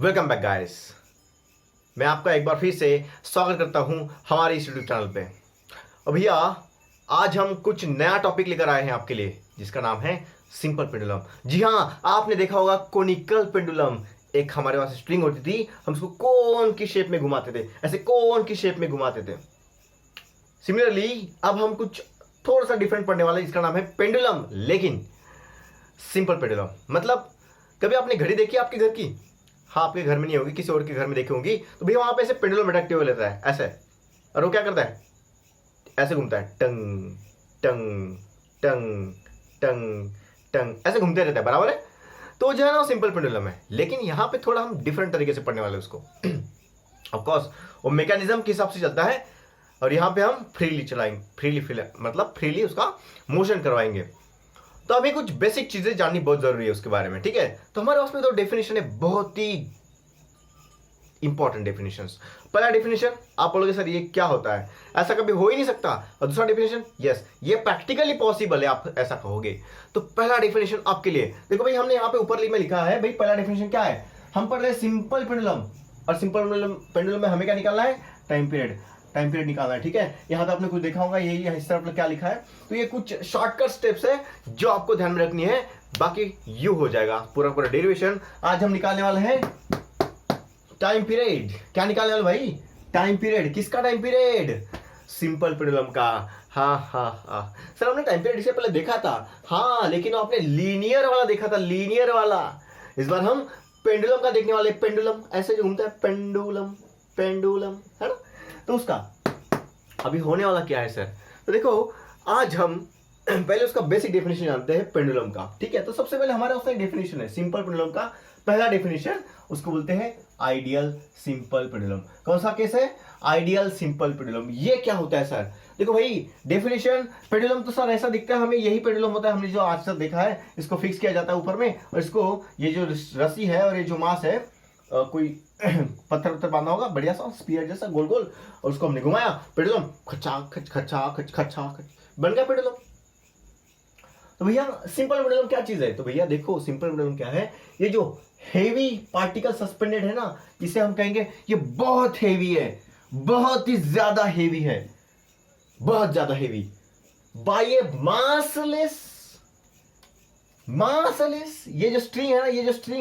Welcome back guys. मैं आपका एक बार फिर से स्वागत करता हूं हमारे इस यूट्यूब चैनल पे। और भैया आज हम कुछ नया टॉपिक लेकर आए हैं आपके लिए, जिसका नाम है सिंपल पेंडुलम। जी हाँ, आपने देखा होगा कोनिकल पेंडुलम। एक हमारे पास स्ट्रिंग होती थी, हम उसको कोन की शेप में घुमाते थे, ऐसे कोन की शेप में घुमाते थे। सिमिलरली अब हम कुछ थोड़ा सा डिफरेंट पढ़ने वाले, जिसका नाम है पेंडुलम, लेकिन सिंपल पेंडुलम। मतलब कभी आपने घड़ी देखी आपके घर की? हाँ, आपके घर में नहीं होगी, किसी और के घर में देखी होंगी। तो भैया वहां पे ऐसे पेंडुलम अट्रैक्टिव हुए लेता है ऐसे, और वो क्या करता है, ऐसे घूमता है, टंग टंग टंग टंग टंग, ऐसे घूमते रहता है, बराबर है। तो जो है ना, सिंपल पेंडुलम है। लेकिन यहाँ पे थोड़ा हम डिफरेंट तरीके से पढ़ने वाले उसको। ऑफकोर्स वो मैकेनिज्म के हिसाब से चलता है, और यहाँ पे हम फ्रीली चलाएंगे, मतलब फ्रीली उसका मोशन करवाएंगे। तो हमें कुछ बेसिक चीजें जाननी बहुत जरूरी है उसके बारे में, ठीक है। तो हमारे पास में दो डेफिनेशन है, बहुत ही इंपॉर्टेंट डेफिनेशंस। पहला डेफिनेशन आप बोलोगे सर ये क्या होता है, ऐसा कभी हो ही नहीं सकता। और दूसरा डेफिनेशन, यस ये प्रैक्टिकली पॉसिबल है, आप ऐसा कहोगे। तो पहला डेफिनेशन आपके लिए देखो भाई, हमने यहाँ पे ऊपर में लिखा है भाई, पहला डेफिनेशन क्या है, हम पढ़ रहे हैं सिंपल पेंडुलम। और सिंपल पेंडुलम में हमें क्या निकालना है, टाइम पीरियड निकालना है, ठीक है। यहाँ पे आपने कुछ देखा होगा, यही इस तरफ क्या लिखा है। तो ये कुछ शॉर्टकट स्टेप्स है जो आपको ध्यान में रखनी है, बाकी यू हो जाएगा पूरा पूरा डेरिवेशन। आज हम निकालने वाले हैं टाइम पीरियड। क्या निकालने वाले भाई, टाइम पीरियड। किसका टाइम पीरियड, सिंपल पेंडुलम का। हाँ सर, हमने टाइम पीरियड इससे पहले देखा था, हाँ, लेकिन आपने लीनियर वाला देखा था, लीनियर वाला। इस बार हम पेंडुलम का देखने वाले। पेंडुलम ऐसे जो घूमता है, पेंडुलम है ना। तो उसका अभी होने वाला क्या है सर, तो देखो आज हम पहले उसका बेसिक डेफिनेशन जानते हैं पेंडुलम का, ठीक है। तो सबसे पहले हमारे पास एक डेफिनेशन है सिंपल पेंडुलम का। पहला डेफिनेशन उसको बोलते हैं आइडियल सिंपल पेंडुलम। कौन सा केस है, आइडियल सिंपल पेंडुलम। ये क्या होता है सर, देखो भाई डेफिनेशन, पेंडुलम तो सर ऐसा दिखता है हमें, यही पेंडुलम होता है। हमने जो आज तक देखा है, इसको फिक्स किया जाता है ऊपर में, और इसको ये जो रस्सी है और ये जो मास है, कोई पत्थर बांधा होगा बढ़िया सा स्पीयर जैसा गोल गोल, और उसको हमने घुमाया, पेंडुलम खचा खच बन गया पेंडुलम। तो भैया सिंपल पेंडुलम क्या चीज है, तो भैया देखो सिंपल पेंडुलम क्या है, ये जो हेवी पार्टिकल सस्पेंडेड है ना, इसे हम कहेंगे ये बहुत हेवी है, बहुत ही ज्यादा हेवी है, बहुत ज्यादा हेवी बाय ए मासलेस। ये जो स्ट्रिंग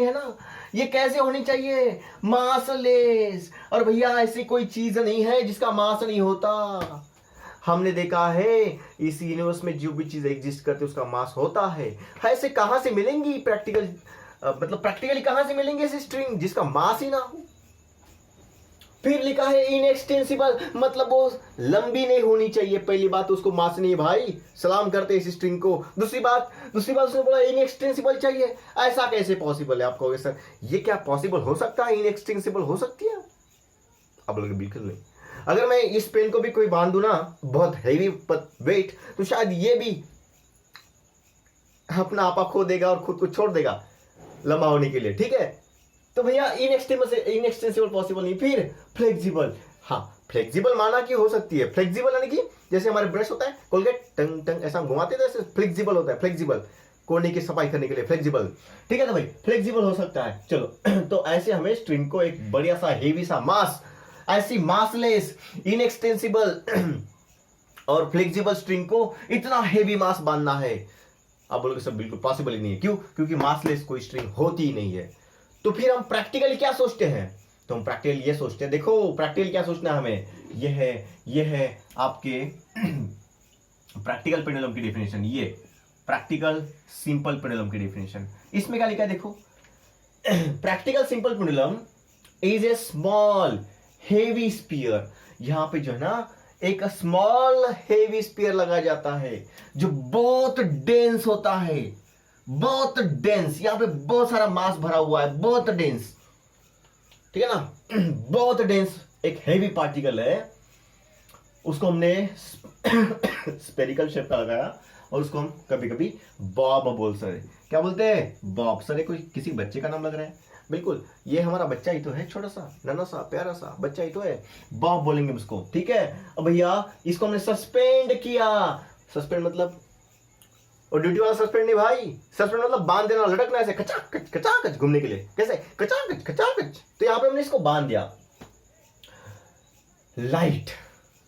है ना, ये कैसे होनी चाहिए, मासलेस। और भैया ऐसी कोई चीज नहीं है जिसका मास नहीं होता। हमने देखा है इस यूनिवर्स में जो भी चीज एग्जिस्ट करती है उसका मास होता है। ऐसे कहां से मिलेंगी मतलब प्रैक्टिकली कहां से मिलेंगे ऐसी स्ट्रिंग जिसका मास ही ना हो। फिर लिखा है इनएक्सटेंसिबल, मतलब वो लंबी नहीं होनी चाहिए। पहली बात उसको मास नहीं भाई, सलाम करते इस स्ट्रिंग को। दूसरी बात उसने बोला इनएक्सटेंसिबल चाहिए। ऐसा कैसे पॉसिबल है, आप कहोगे सर ये क्या पॉसिबल हो सकता है, इनएक्सटेंसिबल हो सकती है? आप बोलोगे बिल्कुल नहीं। अगर मैं इस पेन को भी कोई बांध दूं ना, बहुत हेवी वेट, तो शायद ये भी अपना आपा खो देगा और खुद को छोड़ देगा लंबा होने के लिए, ठीक है। तो भैया इनएक्सटेंसिबल पॉसिबल नहीं। फिर फ्लेक्सिबल, हाँ फ्लेक्सिबल माना कि हो सकती है। फ्लेक्सिबल यानी कि जैसे हमारे ब्रश होता है कोलगेट, टंग टंग ऐसा घुमाते थे, ऐसे फ्लेक्सिबल होता है। फ्लेक्सिबल कोने की सफाई करने के लिए फ्लेक्सिबल, ठीक है। तो भाई फ्लेक्सिबल हो सकता है, चलो। तो ऐसे हमें स्ट्रिंग को एक बढ़िया सा हेवी सा मास, ऐसी मासलेस इनएक्सटेंसिबल और फ्लेक्सिबल स्ट्रिंग को इतना हेवी मास बांधना है, आप बोलोगे सब बिल्कुल पॉसिबल ही नहीं है। क्यों? क्योंकि मासलेस कोई स्ट्रिंग होती ही नहीं है। तो फिर हम प्रैक्टिकली क्या सोचते हैं, तो हम प्रैक्टिकली ये सोचते हैं, देखो प्रैक्टिकली क्या सोचना है हमें, ये है आपके प्रैक्टिकल पेंडुलम की डेफिनेशन, ये प्रैक्टिकल सिंपल पेंडुलम की डेफिनेशन। इसमें क्या लिखा है देखो, practical simple pendulum is a small heavy sphere. यहां पे जो है ना एक स्मॉल हेवी स्पीयर लगाया जाता है जो बहुत डेंस होता है, बहुत डेंस। यहां पे बहुत सारा मास भरा हुआ है, बहुत डेंस, ठीक है ना। बहुत डेंस एक हेवी पार्टिकल है, उसको हमने स्पेरिकल शेप का लगाया, और उसको हम कभी कभी बॉब बोल सकते। क्या बोलते हैं, बॉब। सर कोई किसी बच्चे का नाम लग रहा है, बिल्कुल ये हमारा बच्चा ही तो है, छोटा सा नन्हा सा प्यारा सा बच्चा ही तो है, बॉब बोलेंगे उसको, ठीक है। अब भैया इसको हमने सस्पेंड किया। सस्पेंड मतलब और ड्यूटी वाला सस्पेंड नहीं भाई, सस्पेंड मतलब बांध देना, लटकना ऐसे कचाकच घूमने के लिए। कैसे, कचाकच यहां पे हमने इसको बांध दिया। लाइट,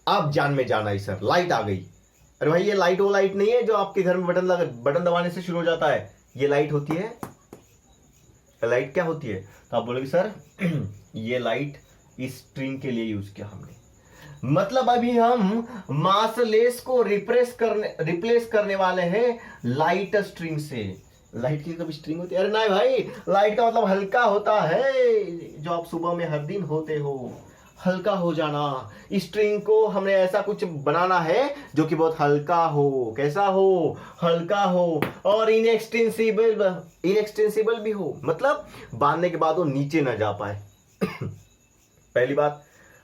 आप जान में जाना ही सर, लाइट आ गई। अरे भाई ये लाइट वो लाइट नहीं है जो आपके घर में बटन दबाने से शुरू हो जाता है, ये लाइट होती है। लाइट क्या होती है? तो आप बोलोगे सर ये लाइट इस स्ट्रिंग के लिए यूज किया हमने, मतलब अभी हम मासलेस को रिप्लेस करने वाले हैं लाइट स्ट्रिंग से। लाइट की कभी स्ट्रिंग होती है? अरे नहीं भाई, लाइट का मतलब हल्का होता है, जो आप सुबह में हर दिन होते हो, हल्का हो जाना। स्ट्रिंग को हमने ऐसा कुछ बनाना है जो कि बहुत हल्का हो। कैसा हो? हल्का हो, और इनएक्सटेंसिबल भी हो, मतलब बांधने के बाद वो नीचे ना जा पाए। पहली बात,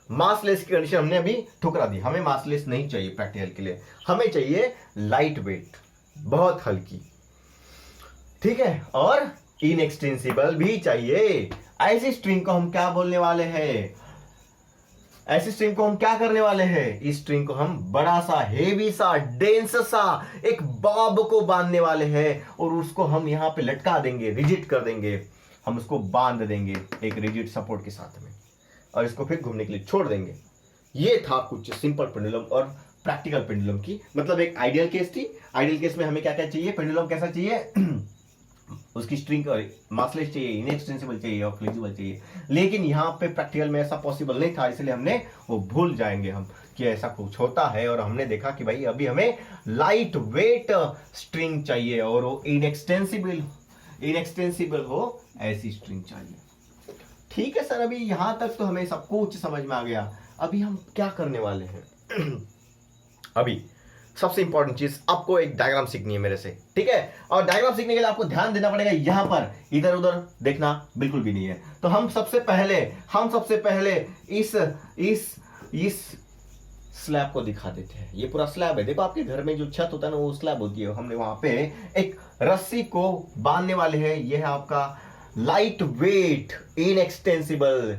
मासलेस की कंडीशन हमने अभी ठुकरा दी। हमें मासलेस नहीं चाहिए प्रैक्टिकल के लिए, हमें चाहिए लाइट वेट, बहुत हल्की, ठीक है, और इनएक्सटेंसिबल भी चाहिए। ऐसी स्ट्रिंग को हम क्या बोलने वाले हैं? ऐसी स्ट्रिंग को हम क्या करने वाले हैं? इस स्ट्रिंग को हम बड़ा सा, हेवी सा, डेंस सा एक बॉब को बांधने वाले हैं, और उसको हम यहां पे लटका देंगे, रिजिड कर देंगे। हम उसको बांध देंगे एक रिजिड सपोर्ट के साथ में, और इसको फिर घूमने के लिए छोड़ देंगे। ये था कुछ सिंपल पेंडुलम और प्रैक्टिकल पेंडुलम की, मतलब एक आइडियल केस थी। आइडियल केस में हमें क्या क्या चाहिए? पेंडुलम कैसा चाहिए? उसकी स्ट्रिंग मासलेस चाहिए, इनएक्सटेंसिबल चाहिए और फ्लेक्सिबल चाहिए। लेकिन यहाँ पे प्रैक्टिकल में ऐसा पॉसिबल नहीं था, इसलिए हमने वो भूल जाएंगे हम कि ऐसा कुछ होता है। और हमने देखा कि भाई अभी हमें लाइट वेट स्ट्रिंग चाहिए, और वो इनएक्सटेंसिबल हो ऐसी स्ट्रिंग चाहिए। ठीक है सर, अभी यहां तक तो हमें सब कुछ समझ में आ गया। अभी हम क्या करने वाले हैं? अभी सबसे इंपॉर्टेंट चीज, आपको एक डायग्राम सीखनी है मेरे से, ठीक है? और डायग्राम सीखने के लिए आपको ध्यान देना पड़ेगा, यहां पर इधर उधर देखना बिल्कुल भी नहीं है। तो हम सबसे पहले इस स्लैब को दिखा देते हैं। ये पूरा स्लैब है, देखो आपके घर में जो छत होता है ना, वो स्लैब होती है। हमने वहां पे एक रस्सी को बांधने वाले हैं। यह है आपका लाइट वेट इनएक्सटेंसिबल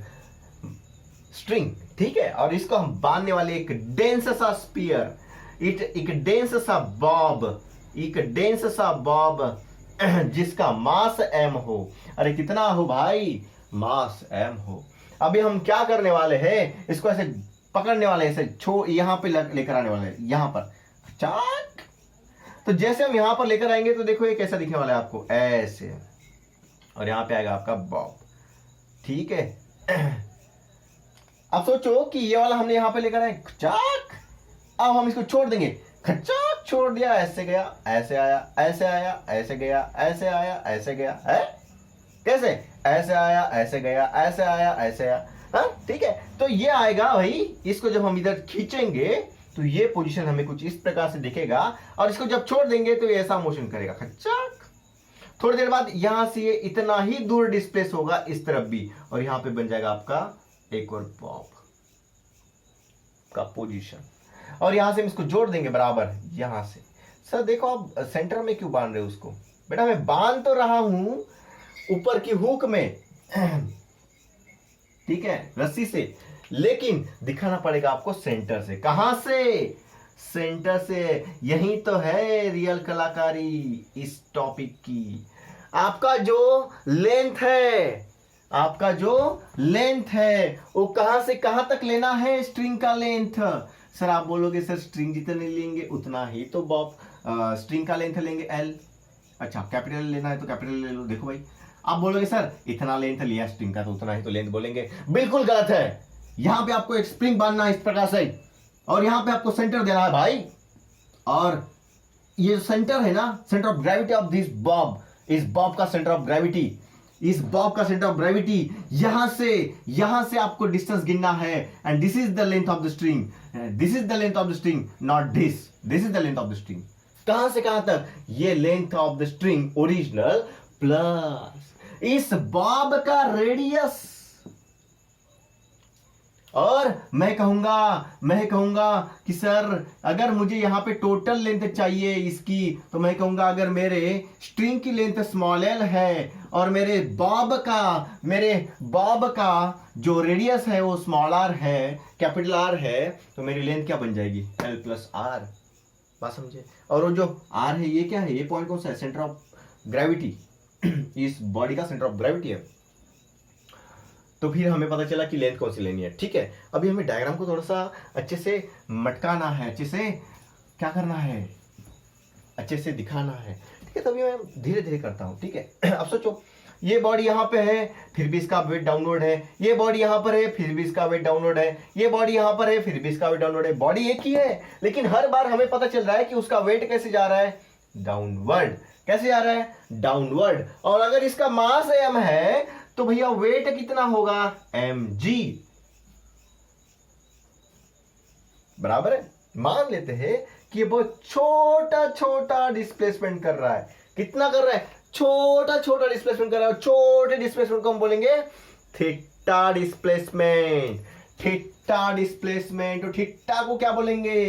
स्ट्रिंग, ठीक है? और इसको हम बांधने वाले एक डेंस सा स्पीयर, एक डेंस सा बॉब जिसका मास m हो। अरे कितना हो भाई? मास m हो। अभी हम क्या करने वाले हैं? इसको ऐसे पकड़ने वाले हैं, ऐसे यहां पे लेकर आने वाले हैं, यहां पर चाक। तो जैसे हम यहां पर लेकर आएंगे तो देखो ये कैसा दिखने वाला है आपको, ऐसे, और यहां पे आएगा आपका बॉब, ठीक है? अब सोचो कि ये वाला हमने यहां पे लेकर आए, चाक। अब हम इसको छोड़ देंगे, खचाक, छोड़ दिया, ऐसे गया, ऐसे आया, ऐसे आया, ऐसे गया, ऐसे आया, ऐसे गया, है कैसे? ऐसे आया, ऐसे गया, ऐसे आया, ऐसे आया, हाँ ठीक है? तो ये आएगा भाई। इसको जब हम इधर खींचेंगे तो ये पोजीशन हमें कुछ इस प्रकार से दिखेगा, और इसको जब छोड़ देंगे तो ये ऐसा मोशन करेगा, खचाक। थोड़ी देर बाद यहां से ये इतना ही दूर डिस्प्लेस होगा इस तरफ भी, और यहां पे बन जाएगा आपका एक और बॉब का पोजीशन। और यहां से हम इसको जोड़ देंगे बराबर यहां से। सर देखो आप सेंटर में क्यों बांध रहे हो उसको? बेटा मैं बांध तो रहा हूं ऊपर की हुक में, ठीक है, रस्सी से, लेकिन दिखाना पड़ेगा आपको सेंटर से। कहां से? सेंटर से। यही तो है रियल कलाकारी इस टॉपिक की। आपका जो लेंथ है वो कहां से कहां तक लेना है? स्ट्रिंग का लेंथ। सर आप बोलोगे सर स्ट्रिंग जितने लेंगे उतना ही तो बॉब स्ट्रिंग का लेंथ लेंगे L। अच्छा कैपिटल लेना है तो कैपिटल ले लो। देखो भाई आप बोलोगे सर इतना लेंथ लिया स्ट्रिंग का तो उतना ही तो लेंथ बोलेंगे। बिल्कुल गलत है। यहां पे आपको एक स्प्रिंग बांधना है इस प्रकार से, और यहां पे आपको सेंटर देना है भाई। और ये जो सेंटर है ना, centre of gravity of this Bob, इस बॉब का सेंटर ऑफ ग्रेविटी, इस बॉब का सेंटर ऑफ ग्रेविटी यहां से आपको डिस्टेंस गिनना है। And this is the length of the string, this is the length of the string, not this is the length of the string. कहां से कहां तक? ये length of the string original plus इस बॉब का radius. और मैं कहूंगा कि सर अगर मुझे यहां पे टोटल लेंथ चाहिए इसकी, तो मैं कहूंगा अगर मेरे स्ट्रिंग की लेंथ स्मॉल l है और मेरे बॉब का जो रेडियस है वो स्मॉल r है, कैपिटल R है, तो मेरी लेंथ क्या बन जाएगी? L plus R। बात समझे? और वो जो R है ये क्या है? ये पॉइंट कौन सा है? Centre of gravity. इस बॉडी का सेंटर ऑफ ग्रेविटी है। तो फिर हमें पता चला कि लेंथ कौन सी लेनी है। ठीक है, अभी हमें डायग्राम को थोड़ा सा अच्छे से मटकाना है, अच्छे से क्या करना है, अच्छे से दिखाना है। ठीक है, तभी मैं धीरे धीरे करता हूँ। ठीक है, अब सोचो ये बॉडी यहाँ पे है, फिर भी इसका वेट डाउनवर्ड है, ये बॉडी यहाँ पर है, फिर भी इसका वेट डाउनवर्ड है, ये बॉडी यहाँ पर है, फिर भी इसका वेट डाउनवर्ड है। बॉडी एक ही है, लेकिन हर बार हमें पता चल रहा है कि उसका वेट कैसे जा रहा है, डाउनवर्ड। कैसे जा रहा है, डाउनवर्ड। और अगर इसका मास m है तो भैया वेट कितना होगा, mg। बराबर है। मान लेते हैं कि ये बहुत छोटा छोटा डिस्प्लेसमेंट कर रहा है। कितना कर रहा है, छोटा छोटा डिस्प्लेसमेंट कर रहा है। छोटे डिस्प्लेसमेंट को हम बोलेंगे थीटा डिस्प्लेसमेंट। थीटा डिस्प्लेसमेंट, और थीटा को क्या बोलेंगे,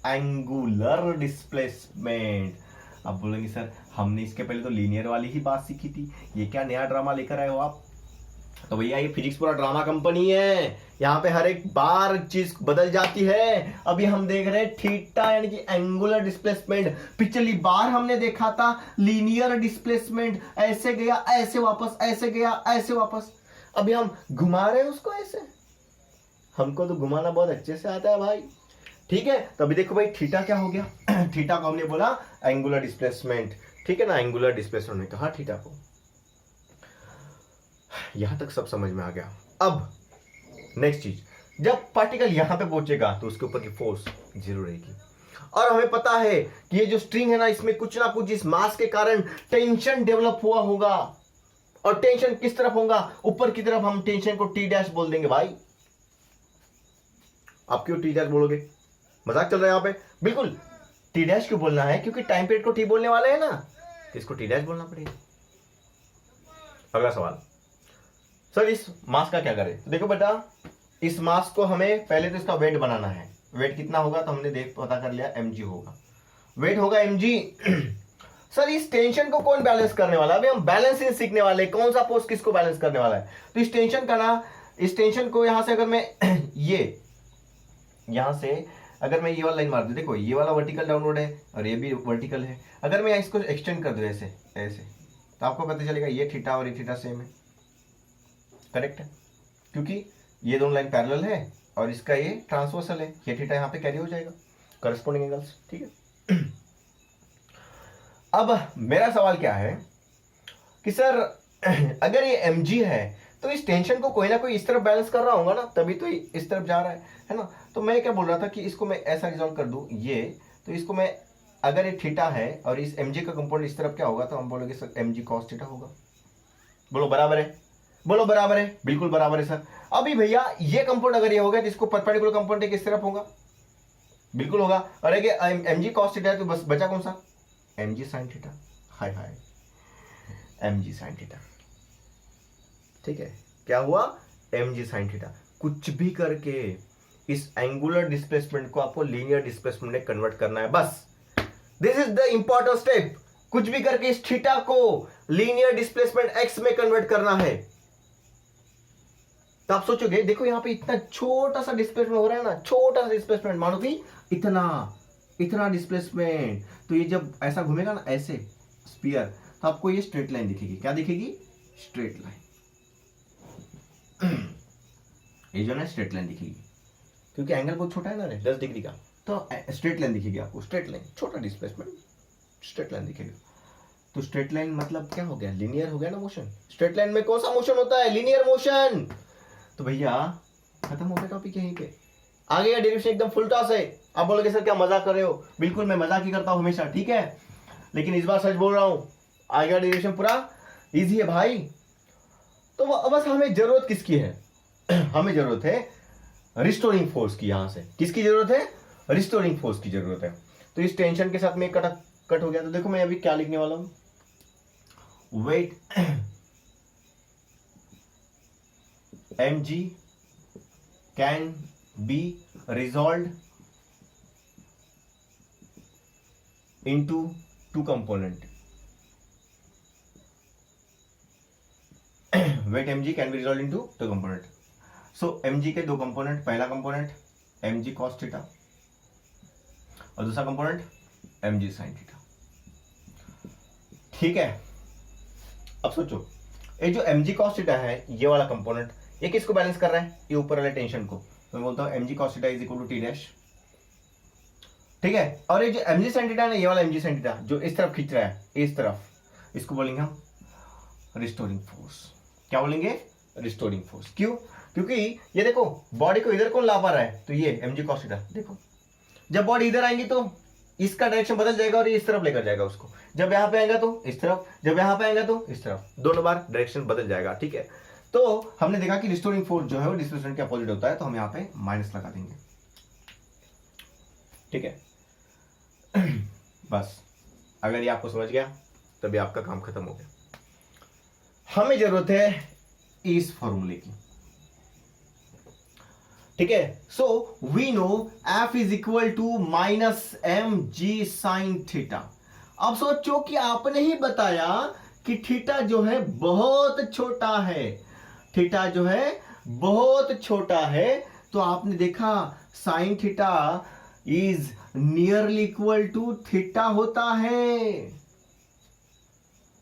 एंगुलर डिस्प्लेसमेंट। अब बोलेंगे सर हमने इसके पहले तो लीनियर वाली ही बात सीखी थी, ये क्या नया ड्रामा लेकर आए हो आप। तो भैया ये फिजिक्स पूरा ड्रामा कंपनी है, यहाँ पे हर एक बार चीज बदल जाती है। अभी हम देख रहे हैं थीटा यानी कि एंगुलर डिस्प्लेसमेंट। पिछली बार हमने देखा था लीनियर डिस्प्लेसमेंट, ऐसे गया ऐसे वापस, ऐसे गया ऐसे वापस। अभी हम घुमा रहे हैं उसको ऐसे। हमको तो घुमाना बहुत अच्छे से आता है भाई। ठीक है, तो अभी देखो भाई थीटा क्या हो गया, थीटा को हमने बोला एंगुलर डिस्प्लेसमेंट। ठीक है ना, एंगुलर डिस्प्लेसमेंट ने कहा थीटा को। यहां तक सब समझ में आ गया। अब नेक्स्ट चीज, जब पार्टिकल यहां पे पहुंचेगा तो उसके ऊपर की फोर्स जीरो रहेगी। और हमें पता है कि ये जो स्ट्रिंग है ना, इसमें कुछ ना कुछ इस मास के कारण टेंशन डेवलप हुआ होगा। और टेंशन किस तरफ होगा, ऊपर की तरफ। हम टेंशन को टी डैश बोल देंगे भाई। आप क्यों टी डैश बोलोगे, मजाक चल रहा है यहाँ पे। बिल्कुल टी डैश क्यों बोलना है, क्योंकि टाइम पीरियड को टी बोलने वाले हैं ना, तो इसको टी डैश बोलना पड़ेगा। अगला सवाल, सर इस मास का क्या करें। तो देखो बेटा, इस मास को हमें पहले तो इसका वेट बनाना है। वेट कितना होगा, तो हमने पता कर लिया mg होगा। वेट होगा mg। सर इस टेंशन को कौन बैलेंस करने वाला है, अभी हम बैलेंसिंग सीखने वाले हैं, कौन सा फोर्स किसको बैलेंस करने वाला है। तो इस टेंशन का ना, इस टेंशन को यहां से अगर मैं यहां से अगर मैं ये वाला लाइन मार दूं, देखो ये वाला वर्टिकल डाउनवर्ड है और ये भी वर्टिकल है। अगर मैं इसको एक्सटेंड कर दूं ऐसे ऐसे, तो आपको पता चलेगा ये थीटा और ये थीटा सेम है। करेक्ट है, क्योंकि ये दोनों लाइन पैरेलल है और इसका ये ट्रांसवर्सल है। ये थीटा यहाँ पे कैरी हो जाएगा, करस्पॉन्डिंग एंगल्स। ठीक है। अब मेरा सवाल क्या है कि सर अगर ये mg है तो इस टेंशन को कोई ना कोई इस तरफ बैलेंस कर रहा होगा ना, तभी तो इस तरफ जा रहा है ना। तो मैं क्या बोल रहा था कि इसको मैं ऐसा रिजॉल्व कर दूं ये, तो इसको मैं, अगर ये थीटा है और इस mg का कंपोनेंट इस तरफ क्या होगा, तो हम बोलोगे सर mg cos थीटा होगा। बोलो बराबर है, बोलो बराबर है, बिल्कुल बराबर है सर। अभी भैया ये कंपाउंड अगर ये हो गया तो इसको परपेंडिकुलर कंपाउंड किस तरफ होगा, बिल्कुल होगा। और अगर mg cos थीटा है तो बस बचा कौन सा, mg sin थीटा। हाय हाय, mg sin थीटा। ठीक है, क्या हुआ, mg sin थीटा। कुछ भी करके इस एंगुलर डिस्प्लेसमेंट को आपको लीनियर डिस्प्लेसमेंट में कन्वर्ट करना है, बस। This is the important step. कुछ भी करके इस थीटा को लीनियर डिस्प्लेसमेंट x में कन्वर्ट करना है। तो आप सोचोगे, देखो यहां पे इतना छोटा सा डिस्प्लेसमेंट हो रहा है ना, छोटा सा डिस्प्लेसमेंट, मानो कि इतना डिस्प्लेसमेंट। तो ये जब ऐसा घूमेगा ना ऐसे स्फीयर, तो आपको ये स्ट्रेट लाइन दिखेगी। क्या दिखेगी, स्ट्रेट लाइन। ये जो ना स्ट्रेट लाइन दिखेगी, क्योंकि एंगल बहुत छोटा है ना 10 डिग्री का, तो स्ट्रेट लाइन दिखेगी आपको। स्ट्रेट लाइन, छोटा डिस्प्लेसमेंट, स्ट्रेट लाइन दिखेगा। तो स्ट्रेट लाइन मतलब क्या हो गया, लीनियर हो गया ना मोशन। स्ट्रेट लाइन में कौन सा मोशन होता है, लीनियर मोशन। तो भैया खत्म हो गया टॉपिक यहीं पे। आगे का डेरिवेशन एकदम फुल टॉस है। आप बोलोगे सर क्या मजाक कर रहे हो, बिल्कुल मैं मजाक ही करता हूं हमेशा, ठीक है, लेकिन इस बार सच बोल रहा हूं। आगे का डेरिवेशन पूरा इजी है भाई। तो बस हमें जरूरत किसकी है, हमें जरूरत है रिस्टोरिंग फोर्स की। यहां से किसकी जरूरत है, रिस्टोरिंग फोर्स की जरूरत है। तो इस टेंशन के साथ में कट हो गया। तो देखो मैं अभी क्या लिखने वाला हूं, wait mg can be resolved into two component. Weight mg can be resolved into two component. So mg के दो कंपोनेंट, पहला कंपोनेंट mg cos थीटा और दूसरा कंपोनेंट mg sin थीटा। ठीक है, अब सोचो ये जो mg cos थीटा है, ये वाला कंपोनेंट ये किसको बैलेंस कर रहा है? ये ऊपर वाले टेंशन को। तो मैं बोलता हूँ mg cos theta is equal to T dash, ठीक है। और ये जो mg sin थीटा है, ये वाला mg sin थीटा जो इस तरफ खींच रहा है, इस तरफ, इसको बोलेंगे हम रिस्टोरिंग फोर्स। क्या बोलेंगे? Restoring force. क्यों? क्योंकि ये देखो बॉडी को इधर कौन ला पा रहा है? तो ये mg cos थीटा। देखो जब बॉडी इधर आएंगी तो इसका डायरेक्शन बदल जाएगा और ये इस तरफ लेकर जाएगा उसको। जब यहां पे आएगा तो इस तरफ, जब यहां पे आएगा तो इस तरफ, दोनों बार डायरेक्शन बदल जाएगा, ठीक है। तो हमने देखा कि रिस्टोरिंग फोर्स जो है वो डिस्प्लेसमेंट के अपोजिट होता है, तो हम यहां पे माइनस लगा देंगे, ठीक है। बस अगर ये आपको समझ गया तभी आपका काम खत्म हो गया। हमें जरूरत है इस फॉर्मूले की, ठीक है। So we know F is equal to minus mg sin theta. अब सोचो कि आपने ही बताया कि थीटा जो है बहुत छोटा है, थीटा जो है बहुत छोटा है, तो आपने देखा sine theta is nearly equal to theta होता है।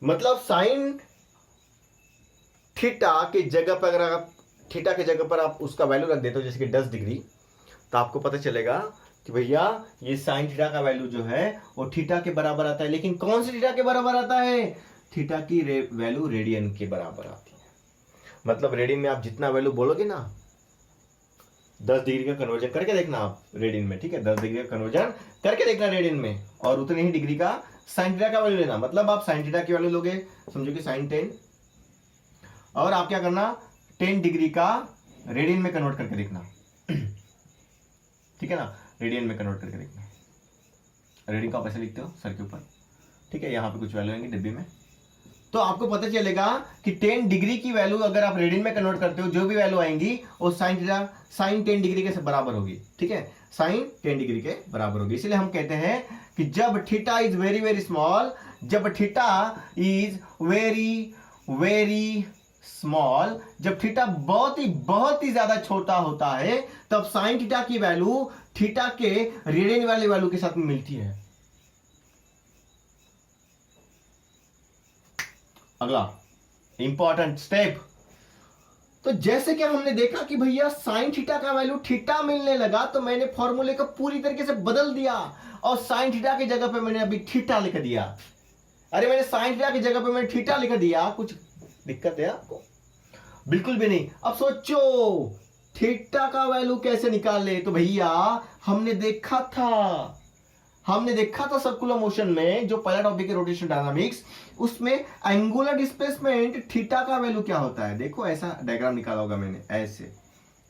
मतलब साइन थीटा की जगह पर अगर आप थीटा की जगह पर आप उसका वैल्यू रख देते हो जैसे कि 10 डिग्री, तो आपको पता चलेगा कि भैया ये साइन थीटा का वैल्यू जो है वो थीटा के बराबर आता है। लेकिन कौन सी थीटा के बराबर आता है? थीटा की वैल्यू रेडियन के बराबर आती है। मतलब रेडियन में आप जितना वैल्यू बोलोगे ना, 10 डिग्री का कन्वर्जन करके देखना आप रेडियन में, ठीक है। 10 डिग्री का कन्वर्जन करके देखना रेडियन में, और उतने ही डिग्री का साइन थीटा का वैल्यू लेना। मतलब आप साइन थीटा की वैल्यू लोगे, समझो कि साइन 10, और आप क्या करना, 10 डिग्री का रेडियन में कन्वर्ट करके देखना, ठीक है ना। रेडियन में कन्वर्ट करके देखना, रेडियन का आप ऐसे लिखते हो सर के ऊपर, ठीक है। यहां पे कुछ वैल्यू आएंगे डिब्बे में, तो आपको पता चलेगा कि 10 डिग्री की वैल्यू अगर आप रेडियन में कन्वर्ट करते हो, जो भी वैल्यू आएंगी वो साइन थीटा साइन 10 डिग्री के बराबर होगी, ठीक है। साइन 10 डिग्री के बराबर होगी। इसलिए हम कहते हैं कि जब theta is very very small, जब theta is very very small, जब थीटा बहुत ही ज्यादा छोटा होता है, तब साइन थीटा की वैल्यू थीटा के रेडियन वाली वैल्यू के साथ में मिलती है। अगला इंपॉर्टेंट स्टेप, तो जैसे कि हमने देखा कि भैया साइन थीटा का वैल्यू थीटा मिलने लगा, तो मैंने फॉर्मूले को पूरी तरीके से बदल दिया और साइन थीटा की जगह पे मैंने अभी थीटा लिख दिया। अरे मैंने साइन थीटा की जगह पे मैंने थीटा लिख दिया, कुछ दिक्कत है आपको? बिल्कुल भी नहीं। अब सोचो थीटा का वैल्यू कैसे निकाल ले? तो भैया हमने देखा था सर्कुलर मोशन में, जो पहला टॉपिक है रोटेशन डायनामिक्स, उसमें एंगुलर डिस्प्लेसमेंट थीटा का वैल्यू क्या होता है। देखो ऐसा डायग्राम निकाला होगा मैंने, ऐसे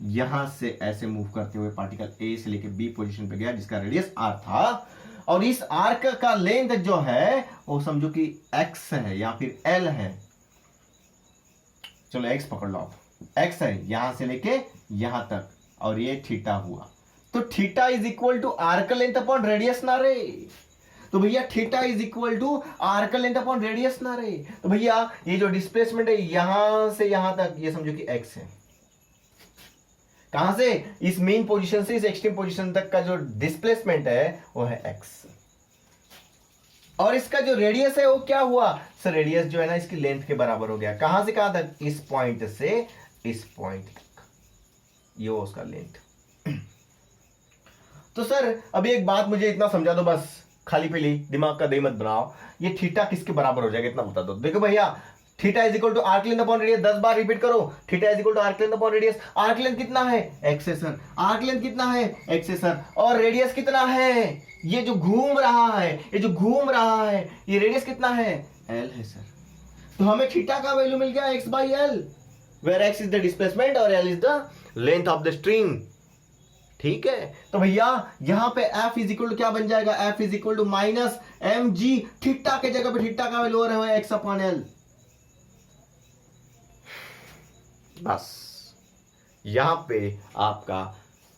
यहां से ऐसे मूव करते हुए पार्टिकल ए से लेके बी पोजीशन पे गया, जिसका रेडियस आर था, और इस आर्क का लेंथ जो है वो समझो कि एक्स है या फिर एल है। चलो एक्स पकड़ लो आप, एक्स है यहां से लेके यहां तक, और ये थीटा हुआ, तो theta is equal to arc length upon radius ना रे। तो भैया theta is equal to arc length upon radius ना रे। तो भैया ये जो डिस्प्लेसमेंट है यहां से यहां तक, ये समझो कि एक्स है। कहां से? इस मेन पोजीशन से इस एक्सट्रीम पोजीशन तक का जो डिस्प्लेसमेंट है वो है एक्स, और इसका जो रेडियस है वो क्या हुआ सर? रेडियस जो है ना इसकी लेंथ के बराबर हो गया। कहां से कहां तक? इस पॉइंट से इस पॉइंट तक, ये वो उसका लेंथ। तो सर अभी एक बात मुझे इतना समझा दो, बस खाली पीली दिमाग का दही मत बनाओ, ये थीटा किसके बराबर हो जाएगा इतना बता दो। देखो भैया theta is equal to arc length upon radius, 10 बार रिपीट करो, theta is equal to arc length upon radius. Arc length कितना है? एक्स है सर। आर्क लेंथ कितना है? एक्स है सर। और रेडियस कितना है? ये जो घूम रहा है, ये जो घूम रहा है, ये रेडियस कितना है? एल है सर। तो हमें थीटा का वैल्यू मिल गया x by l, where x is the displacement और l is the length of the string, ठीक है। तो भैया यहां पे F इज इक्वल टू क्या बन जाएगा? F is equal to minus M G, theta के जगह पे थीटा का वैल्यू है एक्स अपॉन एल। बस यहां पे आपका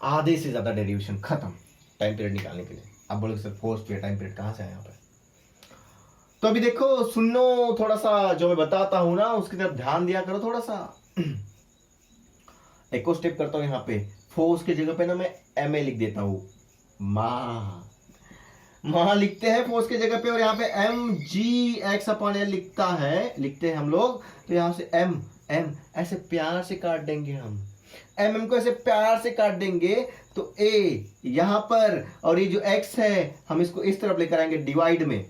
आधे से ज्यादा डेरिवेशन खत्म टाइम पीरियड निकालने के लिए। आप बोलोगे सर फोर्स पे टाइम पीरियड कहां से आया यहाँ पे? तो अभी देखो सुनो, थोड़ा सा जो मैं बताता हूं ना उसकी तरफ ध्यान दिया करो थोड़ा सा। एक और स्टेप करता हूं यहाँ पे, फोर्स की जगह पे ना मैं एम ए लिख देता हूं, मां लिखते हैं फोर्स की जगह पे, और यहाँ पे M G X upon L लिखते हैं हम लोग। तो यहाँ से एम एम ऐसे प्यार से काट देंगे हम, एम को ऐसे प्यार से काट देंगे तो ए यहां पर और ये जो एक्स है हम इसको इस तरफ लेकर आएंगे डिवाइड में,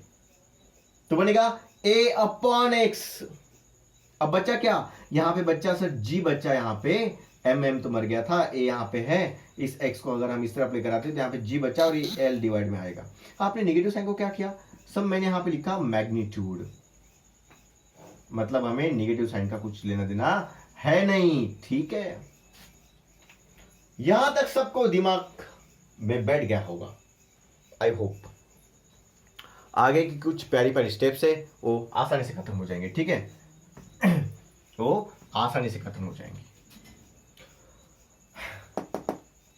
तो बनेगा ए अपॉन एक्स। अब बच्चा क्या, यहां पे बच्चा सर जी बच्चा, यहां पे एम तो मर गया था, ए यहां पे है, इस एक्स को अगर हम इस तरफ लेकर आते तो यहां पे जी बच्चा और ये एल डिवाइड में आएगा। आपने नेगेटिव साइन को क्या किया, सब मैंने यहां पे लिखा मैग्नीट्यूड, मतलब हमें नेगेटिव साइन का कुछ लेना देना है नहीं, ठीक है। यहां तक सबको दिमाग में बैठ गया होगा, आई होप। आगे की कुछ प्यारी प्यारी स्टेप्स है वो आसानी से खत्म हो जाएंगे, ठीक है वो आसानी से खत्म हो जाएंगे।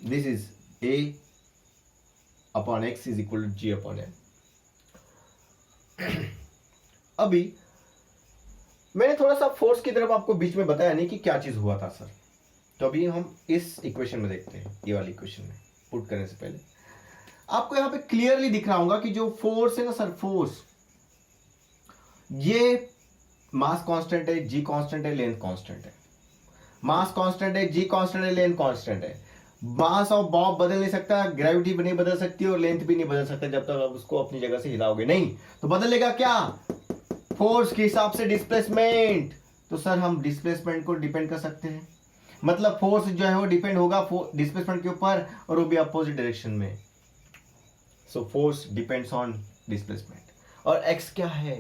This is a upon X is equal to ji upon L. अभी मैंने थोड़ा सा फोर्स की तरफ आपको बीच में बताया नहीं कि क्या चीज हुआ था सर, तो अभी हम इस इक्वेशन में देखते हैं, ये वाली इक्वेशन में पुट करने से पहले आपको यहां पे क्लियरली दिख रहा होगा कि जो फोर्स है ना सर, फोर्स ये मास कांस्टेंट है, जी कांस्टेंट है, लेंथ कांस्टेंट है। मास कांस्टेंट है, जी कांस्टेंट है, लेंथ कांस्टेंट है। मास ऑफ बॉब बदल नहीं सकता, ग्रेविटी भी नहीं बदल सकती और लेंथ भी नहीं बदल सकता जब तक आप उसको अपनी जगह से हिलाओगे नहीं। तो बदलेगा क्या, फोर्स के हिसाब से डिस्प्लेसमेंट। तो सर हम डिस्प्लेसमेंट को डिपेंड कर सकते हैं, मतलब फोर्स जो है वो डिपेंड होगा डिस्प्लेसमेंट के ऊपर और वो भी अपोजिट डायरेक्शन में। So force depends on displacement. और एक्स क्या है,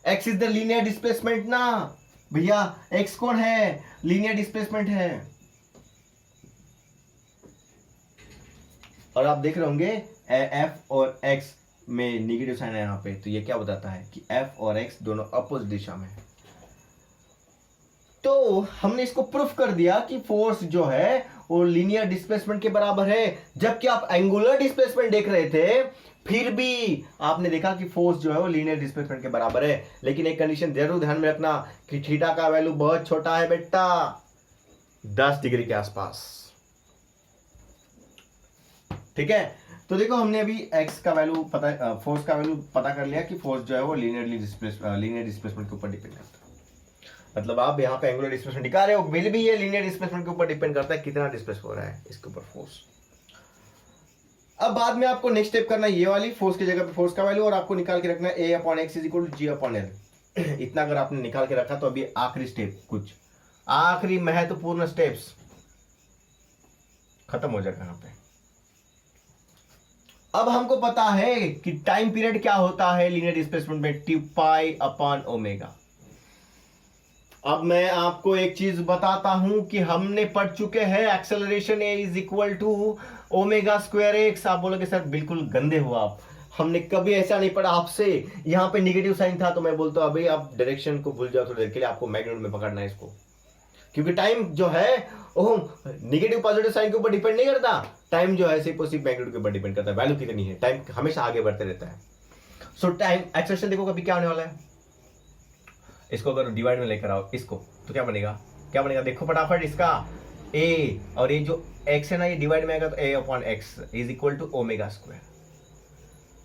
x is the linear displacement ना भैया, एक्स कौन है, लीनियर डिस्प्लेसमेंट है। और आप देख रहे होंगे एफ और एक्स में नेगेटिव साइन है यहाँ पे, तो ये क्या बताता है कि एफ और एक्स दोनों अपोजिट दिशा में है। तो हमने इसको प्रूफ कर दिया कि फोर्स जो है वो लीनियर डिस्प्लेसमेंट के बराबर है। जबकि आप एंगुलर डिस्प्लेसमेंट देख रहे थे फिर भी आपने देखा कि फोर्स जो है वो लीनियर डिस्प्लेसमेंट के बराबर है। लेकिन एक कंडीशन जरूर ध्यान में रखना कि थीटा का वैल्यू बहुत छोटा है बेटा, 10 डिग्री के आसपास, ठीक है। तो देखो हमने अभी x का वैल्यू पता, फोर्स का वैल्यू पता कर लिया कि फोर्स जो है वो लीनियर डिस्प्लेसमेंट के ऊपर डिपेंड करता है। मतलब आप यहाँ पे एंगुलर डिस्प्लेसमेंट दिखा रहे हो, बिल भी ये लीनियर डिस्प्लेसमेंट के ऊपर डिपेंड करता है कितना डिस्प्लेस हो रहा है इसके ऊपर फोर्स। अब बाद में आपको नेक्स्ट स्टेप करना है ये वाली, फोर्स की जगह पे फोर्स का वैल्यू, और आपको निकाल के रखना है a upon X is equal to ji upon L. इतना अगर आपने निकाल के रखा तो अभी आखिरी स्टेप, कुछ आखिरी महत्वपूर्ण स्टेप्स खत्म हो जाएगा यहाँ पे। अब हमको पता है कि टाइम पीरियड क्या होता है लीनियर डिस्प्लेसमेंट में, टी पाई अपॉन ओमेगा। अब मैं आपको एक चीज बताता हूं कि हमने पढ़ चुके हैं acceleration A is equal to omega square X. आप बोलोगे सर बिल्कुल गंदे हो आप, हमने कभी ऐसा नहीं पढ़ा आपसे, यहाँ पे नेगेटिव साइन था। तो मैं बोलता हूं अभी आप डायरेक्शन को भूल जाओ थोड़ी देर के लिए, आपको मैग्नीट्यूड में पकड़ना है इसको, क्योंकि टाइम जो है वो नेगेटिव पॉजिटिव साइन के ऊपर डिपेंड नहीं करता, टाइम जो है सिर्फ मैग्नीट्यूड के ऊपर डिपेंड करता है, वैल्यू कितनी है, टाइम हमेशा आगे बढ़ते रहता है। सो टाइम एक्सेलरेशन देखो कभी क्या होने वाला है, इसको अगर डिवाइड में लेकर आओ इसको तो क्या बनेगा, क्या बनेगा देखो फटाफट, इसका a और ये जो x है ना ये डिवाइड में आएगा तो a upon X is equal to omega square.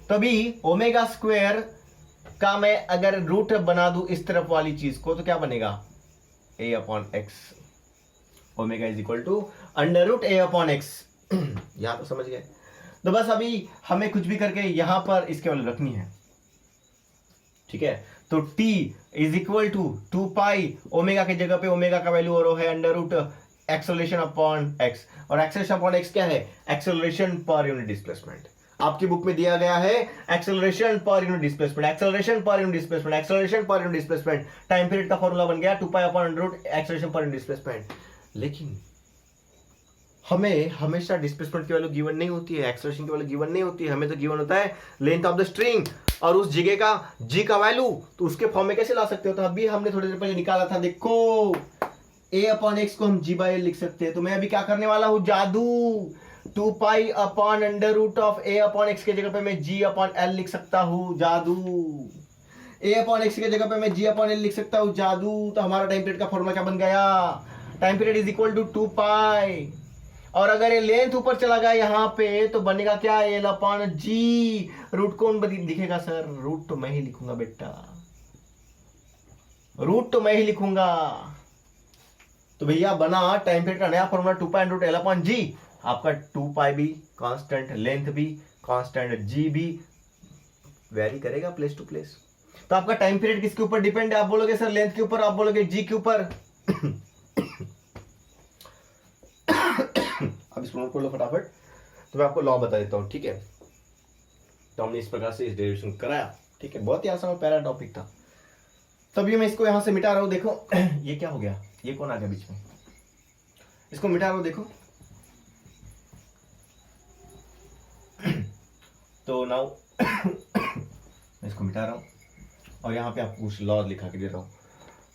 तभी ओमेगा स्क्वायर का मैं अगर रूट बना दूं इस तरफ वाली चीज को तो क्या बनेगा, a upon X, omega is equal to under root a upon X. यहां तो समझ गए। तो बस अभी हमें कुछ भी करके यहां पर इसके वैल्यू रखनी है, ठीक है। तो t is equal to 2 pi omega की जगह पे ओमेगा का वैल्यू और है under root acceleration upon X, और एक्सेलरेशन अपॉन एक्स क्या है, एक्सेलरेशन पर यूनिट डिस्प्लेसमेंट। आपकी बुक में दिया गया है acceleration per unit displacement, acceleration per unit displacement, acceleration per unit displacement. Time period का फॉर्मूला बन गया 2 pi upon under root acceleration per unit displacement. लेकिन हमें हमेशा डिस्प्लेसमेंट की वैल्यू गिवन नहीं होती है, एक्सेलरेशन की वैल्यू गिवन नहीं होती है, हमें तो गिवन होता है लेंथ ऑफ द स्ट्रिंग और उस जगह का जी का वैल्यू। तो उसके फॉर्म में कैसे ला सकते हो, तो अभी हमने थोड़ी देर पहले निकाला था, देखो a अपॉन एक्स को हम जी बाई एल लिख सकते हैं। तो मैं अभी क्या करने वाला हूं, जादू, 2 pi upon under root of a upon X के जगह पे मैं g अपॉन एल लिख सकता हूं, जादू। a अपॉन एक्स के जगह पे मैं g अपॉन एल लिख सकता हूं, जादू। तो हमारा टाइम पीरियड का फॉर्मूला क्या बन गया, time period is equal to 2 pi, और अगर ये लेंथ ऊपर चला गया यहाँ पे तो बनेगा क्या, एल अपॉन जी। रूट कौन दिखेगा सर, रूट तो मैं ही लिखूंगा बेटा, रूट तो मैं ही लिखूंगा। तो भैया बना टाइम पीरियड का नया formula 2 pi root l upon g. आपका 2 पाई भी कांस्टेंट, लेंथ भी कांस्टेंट, जी भी वेरी करेगा प्लेस टू प्लेस। तो आपका टाइम पीरियड किसके ऊपर डिपेंड है? आप बोलोगे सर लेंथ के ऊपर, आप बोलोगे जी के ऊपर। अब इसको नोट कर लो फटाफट। तो मैं आपको लॉ बता देता हूं, ठीक है। तो हमने इस प्रकार से इस डेरिवेशन कराया, ठीक है। बहुत ही आसान और प्यारा टॉपिक था। तभी मैं इसको यहां से मिटा रहा हूं, देखो ये क्या हो गया, ये कौन आ गया बीच में, इसको मिटा रहा हूं, देखो। तो नाउ मैं इसको मिटा रहा हूं और यहाँ पे आपको कुछ लॉ लिखा के दे रहा हूं।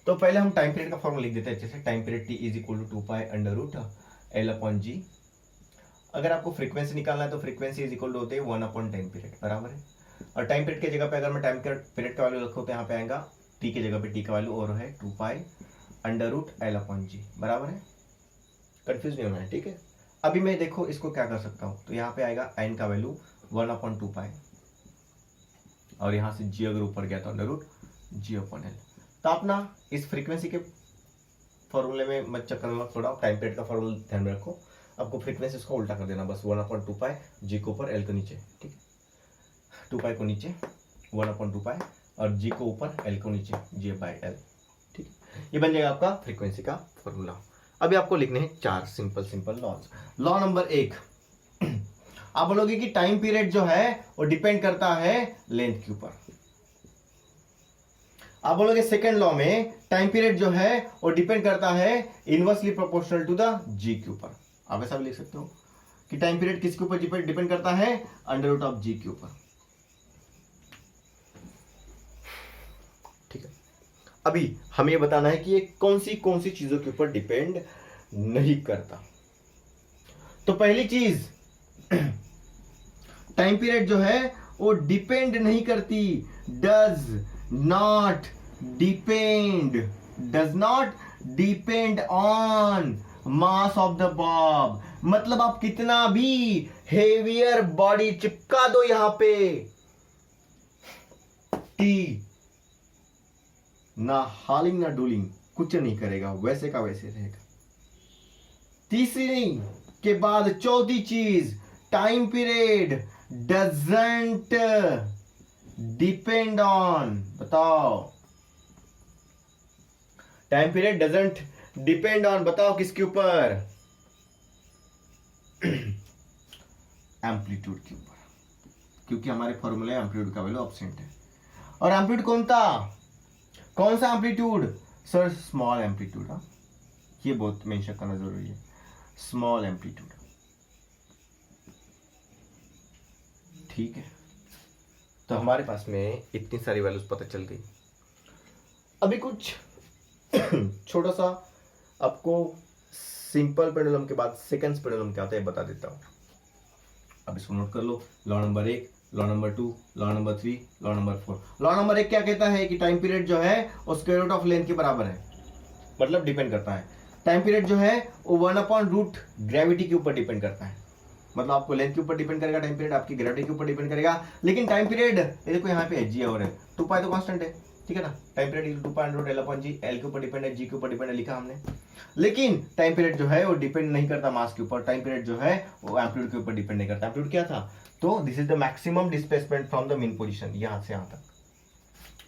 तो पहले हम टाइम पीरियड का फॉर्मूला लिख देते हैं अच्छे से। Time period t is equal to 2 pi under root l upon g. अगर आपको फ्रीक्वेंसी निकालना है तो फ्रीक्वेंसी इज इक्वल टू होते हैं 1 अपॉन टाइम पीरियड, बराबर है। और टाइम पीरियड की जगह पे अगर मैं टाइम पीरियड का वैल्यू रखूँ तो यहाँ पे आएगा टी की जगह पे टी का वैल्यू और है 2 pi under root l upon g, बराबर है। कंफ्यूज नहीं होना है, ठीक है। अभी मैं देखो इसको क्या कर सकता हूँ, तो यहाँ पे आएगा एन का वैल्यू 1 अपॉन 2 पाई और यहाँ से जी अगर ऊपर गया तो अंडर रूट जी अपॉन एल। तो आप ना इस फ्रीक्वेंसी के फॉर्मूले में मत चक्कर में थोड़ा टाइम पीरियड का फॉर्मूला ध्यान में रखो। आपको फ्रीक्वेंसी इसको उल्टा कर देना बस, 1 अपॉन 2 पाई जी को ऊपर एल को नीचे, ठीक है। 2 पाई को नीचे 1 अपॉन 2 पाई और जी को ऊपर एल को नीचे जी बाई एल, ठीक है। ये बन जाएगा आपका फ्रीक्वेंसी का फॉर्मूला। अभी आपको लिखने हैं 4 सिंपल लॉज। लॉ नंबर 1, आप बोलोगे कि टाइम पीरियड जो है वो डिपेंड करता है लेंथ के ऊपर। आप बोलोगे सेकेंड लॉ में टाइम पीरियड जो है वो डिपेंड करता है इनवर्सली प्रोपोर्शनल टू द जी के ऊपर। आप ऐसा भी लिख सकते हो कि टाइम पीरियड किसके ऊपर डिपेंड करता है, अंडर रूट ऑफ जी के ऊपर, ठीक है। अभी हमें ये बताना है कि ये कौन सी चीजों के ऊपर डिपेंड नहीं करता। तो पहली चीज, टाइम पीरियड जो है वो डिपेंड नहीं करती, does not depend on mass of the Bob. मतलब आप कितना भी हेवियर बॉडी चिपका दो यहां पे, टी ना हालिंग ना डूलिंग, कुछ नहीं करेगा, वैसे का वैसे रहेगा। तीसरी के बाद चौथी चीज, time period doesn't depend on, बताओ time period doesn't depend on, बताओ किसके ऊपर, एम्पलीट्यूड के ऊपर, क्योंकि हमारे फॉर्मूले एम्पलीट्यूड का वैल्यू एब्सेंट है। और एम्पलीट्यूड कौन सा एम्पलीट्यूड सर? Small amplitude. हाँ, ये बहुत मेंशन करना जरूरी है, स्मॉल एम्पलीट्यूड, ठीक है। तो हमारे पास में इतनी सारी वैल्यूज पता चल गई। अभी कुछ छोटा सा आपको सिंपल पेंडुलम के बाद सेकंड्स पेंडुलम क्या होता है बता देता हूं। अब इसको नोट कर लो। Law number 1, law number 2, law number 3, law number 4। Law number 1 क्या कहता है कि टाइम पीरियड जो है वो स्क्वायर रूट ऑफ लेंथ के बराबर है, मतलब डिपेंड करता है। टाइम पीरियड जो है वो 1 अपॉन रूट ग्रेविटी के ऊपर डिपेंड करता है, मतलब आपको लेंथ के ऊपर डिपेंड करेगा, टाइम पीरियड आपकी ग्रेविटी के ऊपर डिपेंड करेगा। लेकिन टाइम पीरियड ये देखो यहाँ पे जी और है, 2 पाई तो कांस्टेंट है, ठीक है ना। Time period 2 pi root l upon g, l के ऊपर डिपेंड है, जी के ऊपर डिपेंड है, लिखा हमने। लेकिन टाइम पीरियड जो है वो डिपेंड नहीं करता मास के ऊपर, टाइम पीरियड जो है वो एम्पलीट्यूड के ऊपर डिपेंड नहीं करता। एम्पलीट्यूड क्या था? तो this is the maximum displacement from the mean position, यहां से यहां तक,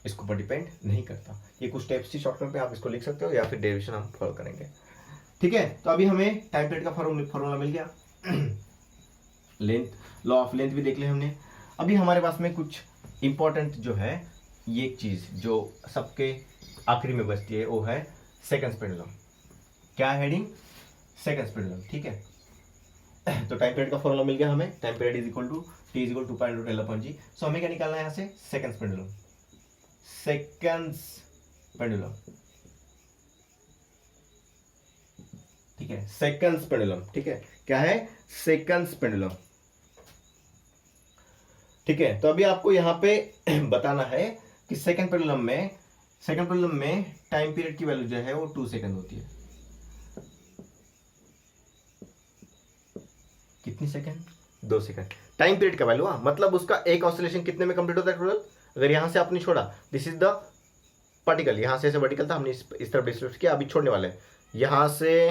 इसके ऊपर डिपेंड नहीं करता। ये कुछ स्टेप्स थी शॉर्टकट में, आप इसको लिख सकते हो या फिर डेरिवेशन हम फॉलो करेंगे, ठीक है। तो अभी हमें टाइम पीरियड का फॉर्मूला मिल गया, लेंथ, लॉ ऑफ लेंथ भी देख लिया हमने। अभी हमारे पास में कुछ इंपॉर्टेंट जो है, ये एक चीज जो सबके आखिरी में बचती है वो है सेकंड्स पेंडुलम। क्या हेडिंग? सेकंड्स पेंडुलम, ठीक है। तो टाइम पीरियड का फॉर्मूला मिल गया हमें, time period is equal to t is equal to 2 pi root l upon g. So हमें क्या निकालना है यहाँ से? सेकंड्स पेंडुलम, सेकंड्स पेंडुलम, ठीक है, सेकंड्स पेंडुलम, ठीक है। क्या है? सेकंड्स पेंडुलम, ठीक है। तो अभी आपको यहां पे बताना है कि सेकंड पेंडुलम में टाइम पीरियड की वैल्यू जो है वो 2 सेकंड होती है। कितनी सेकंड? 2 सेकंड। टाइम पीरियड का वैल्यू, मतलब उसका एक ऑसिलेशन कितने में कंप्लीट होता है टोटल? अगर यहां से आपने छोड़ा, दिस इज द पार्टिकल, यहां से ऐसे वर्टिकल था, हमने इस तरफ डिस्प्लेस किया, अभी छोड़ने वाले हैं, यहाँ से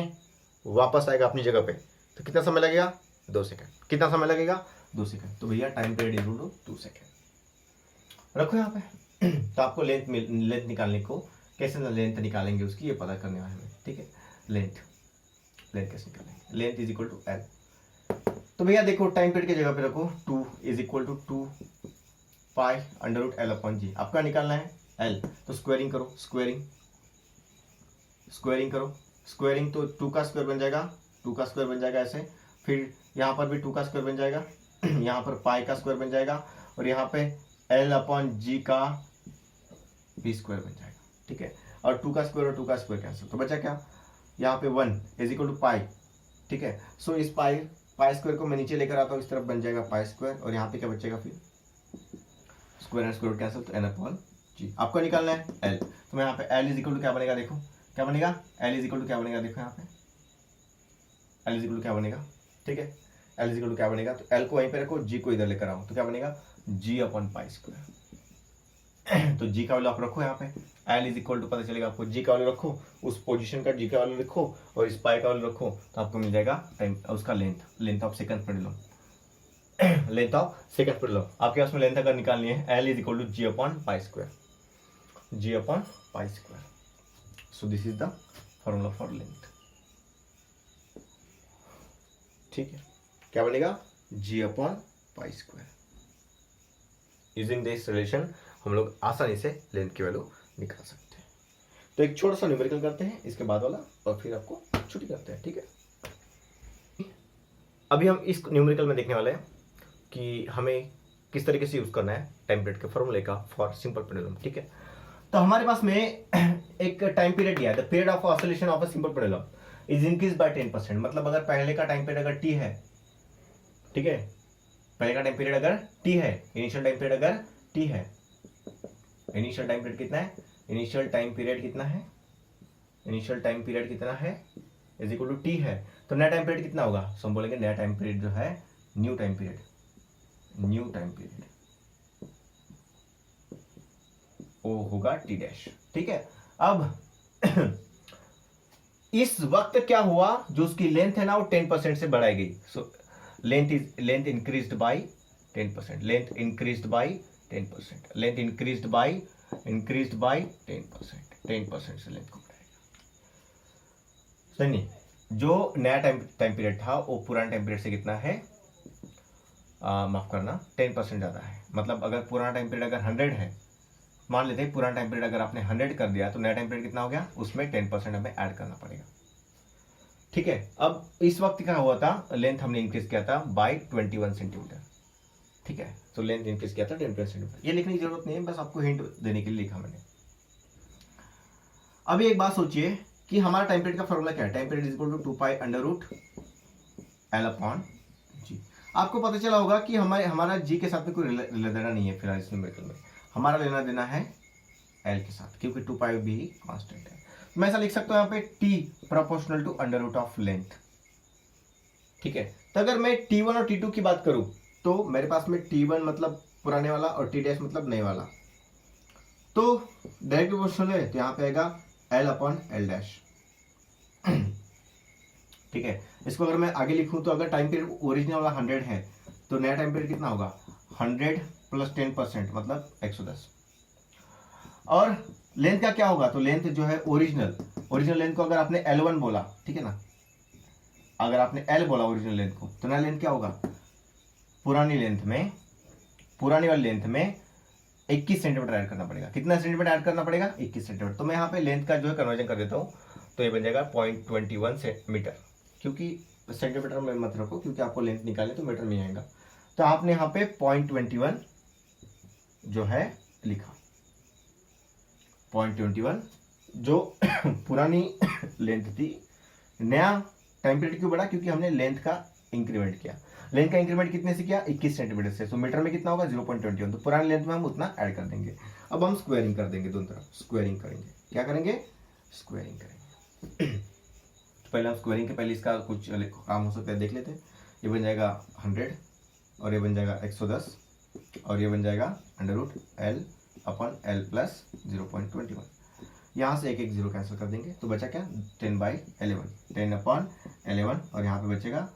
वापस आएगा अपनी जगह पे, तो कितना समय लगेगा? 2 सेकंड। कितना समय लगेगा? 2 सेकंड। तो भैया time period equal to 2 second रखो यहाँ पे। तो आपको लेंथ निकालने को, कैसे लेंथ निकालेंगे उसकी, ये पता करने वाले हमें, ठीक है। लेंथ कैसे निकालेंगे? Length is equal to L. तो भैया देखो टाइम पीरियड की जगह पे रखो 2 is equal to 2 pi under root l upon g. आपका निकालना है एल, तो स्क्वायरिंग करो, स्क्वायरिंग करो, स्क्वायरिंग तो 2 का स्क्वायर बन जाएगा, 2 का स्क्वायर बन जाएगा ऐसे, फिर यहाँ पर भी 2 का स्क्वायर बन जाएगा, यहाँ पर पाई का स्क्वायर बन जाएगा, और यहाँ पे एल अपॉन जी का भी स्क्वायर बन जाएगा, ठीक है। और 2 का स्क्वायर और 2 का स्क्वायर कैंसिल, तो बचा क्या? यहाँ पे 1 इज इक्वल टू पाई, ठीक है। सो इस पाई स्क्वायर को मैं नीचे लेकर आता हूँ, इस तरफ बन जाएगा पाई स्क्वायर, और यहाँ पे क्या बचेगा फिर? स्क्वायर एंड स्क्वायर कैंसिल, तो एन अपॉन जी। आपको निकालना है एल, तो मैं यहाँ पे एल इज इक्वल टू क्या बनेगा? देखो क्या बनेगा? एल इज इक्वल टू क्या बनेगा? देखो यहाँ पे एल इज इक्वल टू क्या बनेगा, ठीक है। एल इज इक्वल टू क्या बनेगा? तो एल को वहीं पे रखो, जी को इधर लेकर आओ, तो क्या बनेगा? G upon pi square. तो जी का वैल्यू आप रखो यहाँ पे, एल इज इक्वल टू, पता चलेगा आपको, जी का वैल्यू रखो, उस पोजीशन का जी का वैल्यू रखो, और इस पाई का वैल्यू रखो, तो आपको मिल जाएगा टाइम, उसका लेंथ ऑफ सेकंड पढ़ लो। लेंथ ऑफ सेकंड पढ़ लो। आपके पास में लेंथ अगर निकालनी है, l is equal to ji upon pi square, g upon pi square. So this is the formula for length, ठीक है। क्या बनेगा? G upon pi square. Using this relation हम लोग आसानी से लेंथ की वैल्यू निकाल सकते हैं। तो एक छोटा सा न्यूमेरिकल करते हैं इसके बाद वाला, और फिर आपको छुट्टी करते हैं, ठीक है। अभी हम इस न्यूमेरिकल में देखने वाले हैं कि हमें किस तरीके से यूज करना है टाइम पीरियड के फॉर्मूले का फॉर सिंपल पेंडुलम, ठीक है। तो हमारे पास में एक टाइम पीरियड दिया है, the period of oscillation of a simple pendulum is increase by 10%। मतलब अगर पहले का टाइम पीरियड अगर टी है, ठीक है, पहले का टाइम पीरियड अगर टी है, इनिशियल टाइम पीरियड अगर टी है, इनिशियल टाइम पीरियड कितना है? इनिशियल टाइम पीरियड कितना है? इनिशियल टाइम पीरियड कितना है? इज इक्वल टू टी है। तो नया टाइम पीरियड कितना होगा? सो हम बोलेंगे नया टाइम पीरियड जो है new time period, new time period वो होगा टी डैश, ठीक है। अब इस वक्त क्या हुआ? जो उसकी लेंथ है ना वो 10% से बढ़ाई गई। So length increased by 10%, length increased by 10%, length increased by 10% से लेंथ को बढ़ाएगा। नहीं, जो नया टाइम पीरियड था वो पुराने टाइम पीरियड से कितना है? माफ करना, 10% ज्यादा है। मतलब अगर पुराना टाइम पीरियड अगर 100 है, मान लेते हैं पुराना टाइम पीरियड अगर आपने 100 कर दिया, तो नया टाइम पीरियड कितना हो गया? उसमें 10% हमें ऐड करना पड़ेगा, ठीक है। अब इस वक्त क्या हुआ था? लेंथ हमने इंक्रीज किया था बाय 21 सेंटीमीटर, ठीक है। तो लेंथ इंक्रीज किया था 10 सेंटीमीटर। ये लिखने की जरूरत नहीं है, बस आपको हिंट देने के लिए लिखा मैंने। अभी एक बात सोचिए कि हमारा टाइम पीरियड का फॉर्मूला क्या है? Time period is equal to 2 pi under root l upon g. आपको पता चला होगा कि हमारा जी के साथ में कोई लेना देना नहीं है फिलहाल इस न्यूमेरिकल में, हमारा लेना देना है एल के साथ, क्योंकि 2 पाई भी कांस्टेंट है। मैं ऐसा लिख सकता हूं यहाँ पे T proportional to under root of length, ठीक है। तो अगर मैं T1 और T2 की बात करूं, तो मेरे पास में T1 मतलब पुराने वाला और T डैश मतलब नए वाला, तो डायरेक्ट प्रोपोर्शनल है, तो यहाँ पे आएगा L अपॉन L डैश, ठीक है। इसको अगर मैं आगे लिखूं तो अगर टाइम पीरियड ओरिजिनल वाला 100 है, तो नया टाइम पीरियड कितना होगा? 100 प्लस 10% मतलब 110। और लेंथ का क्या होगा? तो लेंथ जो है ओरिजिनल लेंथ को अगर आपने L1 बोला, ठीक है ना, अगर आपने L बोला ओरिजिनल लेंथ को, तो नया लेंथ क्या होगा? पुरानी वाली लेंथ में 21 सेंटीमीटर ऐड करना पड़ेगा। कितना सेंटीमीटर ऐड करना पड़ेगा? 21 सेंटीमीटर। तो मैं यहाँ पे लेंथ का जो है कन्वर्जन कर देता हूँ, तो ये बन जाएगा 0.21 सेंटीमीटर, क्योंकि सेंटीमीटर में मत रखो, क्योंकि आपको लेंथ निकालने तो मीटर में आएगा। तो आपने यहाँ पे 0.21 जो है लिखा, 0.21 जो पुरानी लेंथ थी। नया टाइम पीरियड क्यों बढ़ा? क्योंकि हमने लेंथ का इंक्रीमेंट किया। लेंथ का इंक्रीमेंट कितने से किया? 21 सेंटीमीटर से। तो मीटर में कितना होगा? 0.21। तो पुरानी लेंथ में हम उतना ऐड कर देंगे। अब हम स्क्वायरिंग कर देंगे, दोनों तरफ स्क्वायरिंग करेंगे। क्या करेंगे? स्क्वायरिंग करेंगे। तो पहले हम स्क्वायरिंग के पहले इसका कुछ काम हो सकता है, देख लेते हैं। ये बन जाएगा 100 और ये बन जाएगा 110 और ये बन जाएगा under root L upon L plus 0.21। यहाँ से एक एक जीरो कैंसिल कर देंगे तो बचा क्या 10/11 10/11 और यहाँ पे बचेगा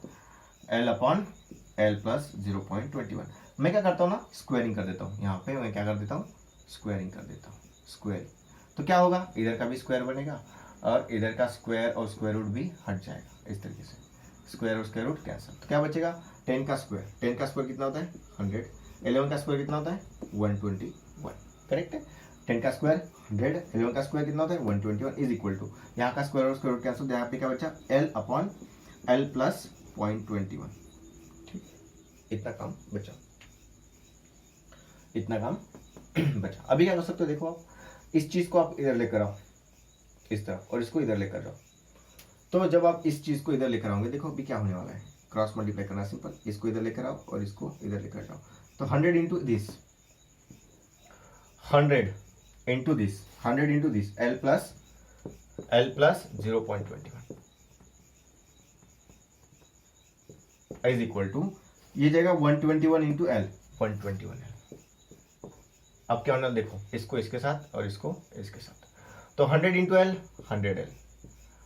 L/L प्लस 0.21। मैं क्या करता हूँ ना स्क्वायरिंग कर देता हूँ, यहाँ पे मैं क्या कर देता हूँ स्क्वायरिंग कर देता हूँ स्क्वायरिंग। तो क्या होगा इधर का भी स्क्वायर बनेगा और इधर का स्क्वायर और स्क्वायर रूट भी हट जाएगा इस तरीके से, स्क्वायर और स्क्वायर रूट कैंसिल। तो क्या बचेगा 10 का स्क्वायर कितना होता है 100, 11 का स्क्वायर कितना होता है 121, करेक्ट है। 10 का स्क्वायर 100, 11 का स्क्वायर कितना होता है 121 इज इक्वल टू यहाँ का स्क्वायर और स्क्वायर रूट कैंसिल, यहाँ पे क्या बचा L/L प्लस 0.21। ठीक, इतना काम बचा, इतना काम बचा। अभी क्या कर सकते हो देखो आप इस चीज को आप इधर लेकर आओ इस तरफ और इसको इधर लेकर जाओ। तो जब आप इस चीज को इधर लेकर आओगे देखो अभी क्या होने वाला है, क्रॉस मल्टीप्लाई करना सिंपल, इसको इधर लेकर आओ और इसको इधर लेकर जाओ। तो 100 into this 100 into this L plus 0.21 is equal to ये जाएगा 121 इंटू L 121L। अब क्या होना देखो इसको इसके साथ और इसको इसके साथ, तो 100 इंटू L 100L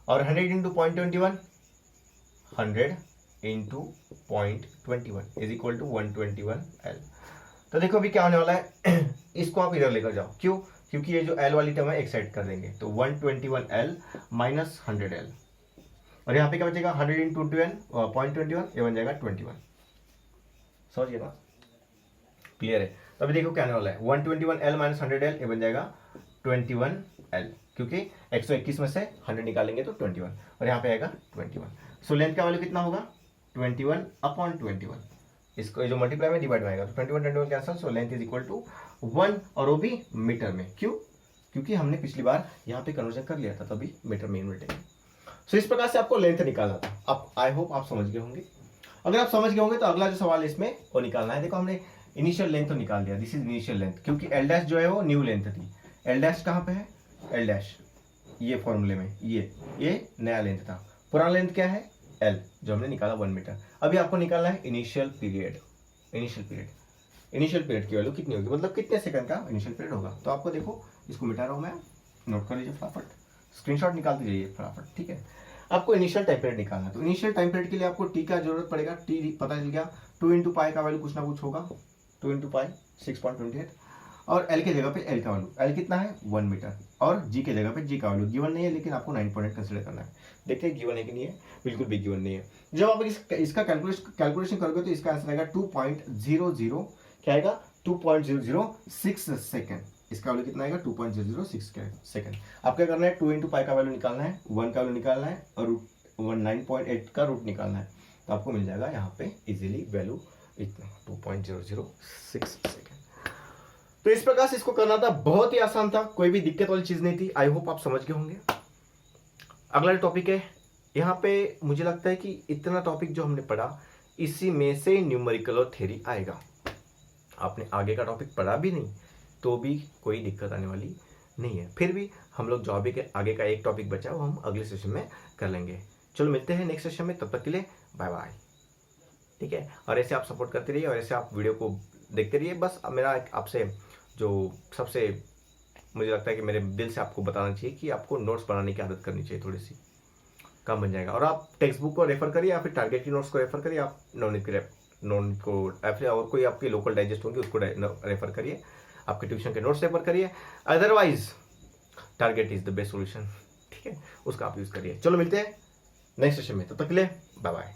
और 100 into 0.21 100 into 0.21 is equal to 121L। तो देखो अभी क्या होने वाला है इसको आप इधर लेकर जाओ, क्यों, क्योंकि ये जो L वाली टर्म है एक साइड कर देंगे तो 121L माइनस 100L और यहाँ पे क्या बचेगा 100 इंटू 0.21 ये बन जाएगा 21। समझिए ना, क्लियर है। तो अभी देखो क्या आने वाला है 121L माइनस 100L ये बन जाएगा 21L, क्योंकि 121 में से 100 निकालेंगे तो 21 और यहाँ पे आएगा 21। सो लेंथ का वैल्यू कितना होगा 21/21, इसको ये जो मल्टीप्लाई में डिवाइड में आएगा तो 21 cancel, so length is equal to 1 और वो भी मीटर में, क्यों, क्योंकि हमने पिछली बार यहाँ पे कन्वर्जन कर लिया था तभी मीटर में यूनिट है। सो इस प्रकार से आपको लेंथ निकालना था। अब आई होप आप समझ गए होंगे। अगर आप समझ गए होंगे तो अगला जो सवाल है इसमें वो निकालना है। देखो हमने इनिशियल लेंथ तो निकाल दिया, दिस इज इनिशियल लेंथ, क्योंकि L डैश जो है वो न्यू लेंथ थी। L डैश कहाँ पे है L डैश ये फॉर्मूले में ये नया लेंथ था, पुराना लेंथ क्या है L जो हमने निकाला 1 मीटर। अभी आपको निकालना है इनिशियल पीरियड की वैल्यू कितनी होगी, मतलब कितने सेकंड का इनिशियल पीरियड होगा। तो आपको देखो इसको मिटा रहा हूँ मैं, नोट कर लीजिए फटाफट, स्क्रीनशॉट निकालते जाइए फटाफट, ठीक है। आपको इनिशियल टाइम पीरियड निकालना है, तो इनिशियल टाइम पीरियड के लिए आपको टी का जरूरत पड़ेगा। टी पता चल गया 2 इंटू पाई का वैल्यू कुछ ना कुछ होगा, 2 इंटू पाई 6.28 और L के जगह पे L का वैल्यू L कितना है 1 मीटर और G के जगह पे G का वैल्यू गिवन नहीं है, लेकिन आपको 9.8 कंसिडर करना है। देखते हैं गिवन है कि नहीं है, बिल्कुल भी गिवन नहीं है। जब आप इसका कैलकुलेशन करोगे तो इसका आंसर आएगा 2.00 क्या आएगा 2.006 सेकेंड। इसका वैल्यू कितना आएगा 2.006 सेकेंड। आप क्या करना है 2 इंटू पाई का वैल्यू निकालना है, 1 का वैल्यू निकालना है और 9.8 का रूट निकालना है, तो आपको मिल जाएगा यहाँ पे इजीली वैल्यू इतना 2.006 सेकेंड। तो इस प्रकार से इसको करना था, बहुत ही आसान था, कोई भी दिक्कत वाली चीज नहीं थी। आई होप आप समझ गए होंगे। अगला टॉपिक है, यहाँ पे मुझे लगता है कि इतना टॉपिक जो हमने पढ़ा इसी में से न्यूमेरिकल और थ्योरी आएगा। आपने आगे का टॉपिक पढ़ा भी नहीं तो भी कोई दिक्कत आने वाली नहीं है। फिर भी हम लोग जो अभी के आगे का एक टॉपिक बचा वो हम अगले सेशन में कर लेंगे। चलो मिलते हैं नेक्स्ट सेशन में, तब तक के लिए बाय बाय, ठीक है। और ऐसे आप सपोर्ट करते रहिए और ऐसे आप वीडियो को देखते रहिए। बस मेरा आपसे जो सबसे मुझे लगता है कि मेरे दिल से आपको बताना चाहिए कि आपको नोट्स बनाने की आदत करनी चाहिए, थोड़ी सी कम बन जाएगा। और आप टेक्स्ट बुक को रेफर करिए या फिर टारगेट की नोट्स को रेफर करिए, आप नवनीत को और कोई आपकी लोकल डाइजेस्ट होंगी उसको रेफर करिए, आपके ट्यूशन के नोट्स रेफर करिए। Otherwise target is the best solution, ठीक है, उसका आप यूज करिए। चलो मिलते हैं नेक्स्ट सेशन में, तब तक के लिए बाय बाय।